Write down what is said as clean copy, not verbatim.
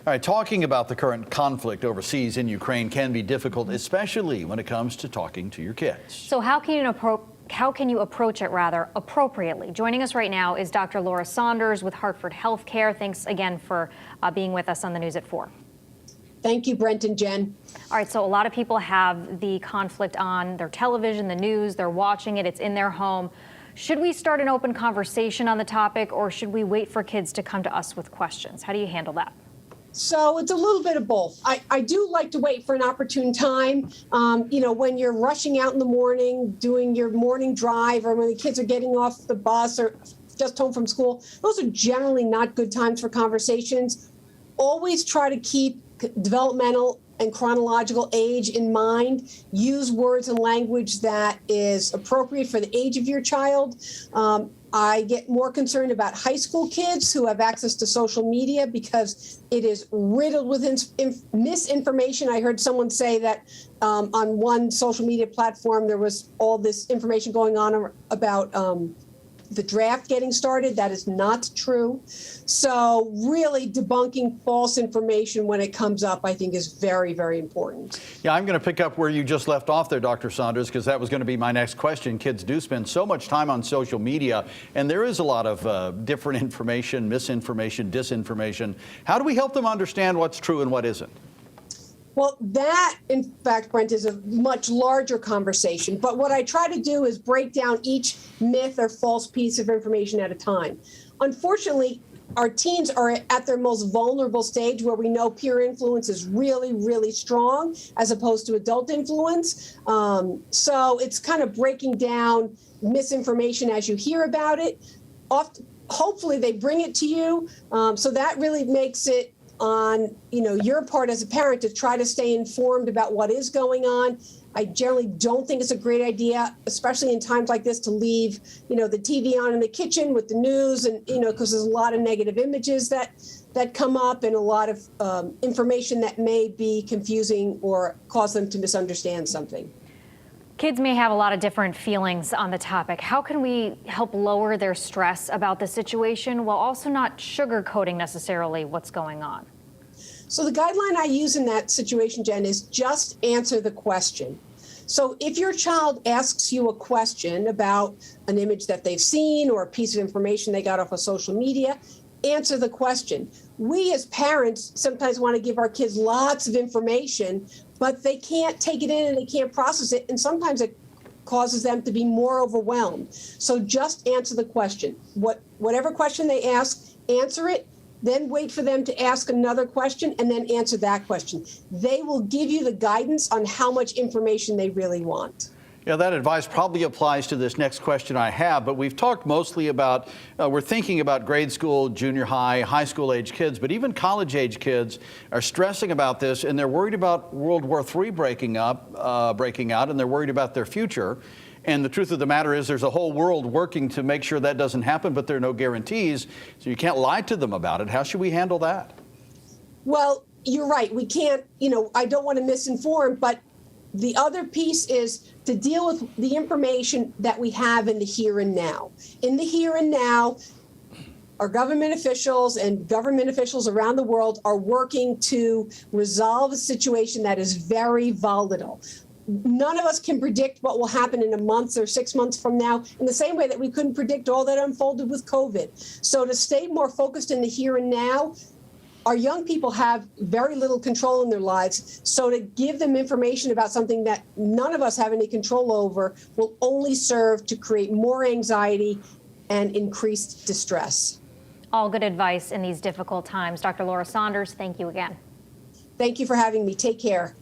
All right, talking about the current conflict overseas in Ukraine can be difficult, especially when it comes to talking to your kids. So how can you approach it appropriately? Joining us right now is Dr. Laura Saunders with Hartford Healthcare. Thanks again for being with us on the News at 4. Thank you, Brent and Jen. All right, so a lot of people have the conflict on their television, the news, they're watching it, it's in their home. Should we start an open conversation on the topic, or should we wait for kids to come to us with questions? How do you handle that? So it's a little bit of both. I do like to wait for an opportune time. When you're rushing out in the morning, doing your morning drive, or when the kids are getting off the bus or just home from school, those are generally not good times for conversations. Always try to keep developmental and chronological age in mind. Use words and language that is appropriate for the age of your child. I get more concerned about high school kids who have access to social media because it is riddled with misinformation. I heard someone say that on one social media platform there was all this information going on about the draft getting started. That is not true. So really debunking false information when it comes up, I think, is very, very important. Yeah, I'm going to pick up where you just left off there, Dr. Saunders, because that was going to be my next question. Kids do spend so much time on social media, and there is a lot of different information, misinformation, disinformation. How do we help them understand what's true and what isn't? Well, that, in fact, Brent, is a much larger conversation. But what I try to do is break down each myth or false piece of information at a time. Unfortunately, our teens are at their most vulnerable stage where we know peer influence is really, really strong as opposed to adult influence. So it's kind of breaking down misinformation as you hear about it. Hopefully they bring it to you. So that really makes it on your part as a parent to try to stay informed about what is going on. I generally don't think it's a great idea, especially in times like this, to leave the TV on in the kitchen with the news, and because there's a lot of negative images that come up and a lot of information that may be confusing or cause them to misunderstand something. Kids may have a lot of different feelings on the topic. How can we help lower their stress about the situation while also not sugarcoating necessarily what's going on? So the guideline I use in that situation, Jen, is just answer the question. So if your child asks you a question about an image that they've seen or a piece of information they got off of social media, answer the question. We as parents sometimes want to give our kids lots of information, but they can't take it in and they can't process it. And sometimes it causes them to be more overwhelmed. So just answer the question. Whatever question they ask, answer it. Then wait for them to ask another question and then answer that question. They will give you the guidance on how much information they really want. Yeah, that advice probably applies to this next question I have, but we've talked mostly about, we're thinking about grade school, junior high, high school age kids, but even college age kids are stressing about this, and they're worried about World War III breaking out, and they're worried about their future. And the truth of the matter is there's a whole world working to make sure that doesn't happen, but there are no guarantees, so you can't lie to them about it. How should we handle that? Well, you're right. We can't, I don't want to misinform, but the other piece is to deal with the information that we have in the here and now. In the here and now, our government officials and government officials around the world are working to resolve a situation that is very volatile. None of us can predict what will happen in a month or 6 months from now, in the same way that we couldn't predict all that unfolded with COVID. So to stay more focused in the here and now, our young people have very little control in their lives. So to give them information about something that none of us have any control over will only serve to create more anxiety and increased distress. All good advice in these difficult times. Dr. Laura Saunders, thank you again. Thank you for having me. Take care.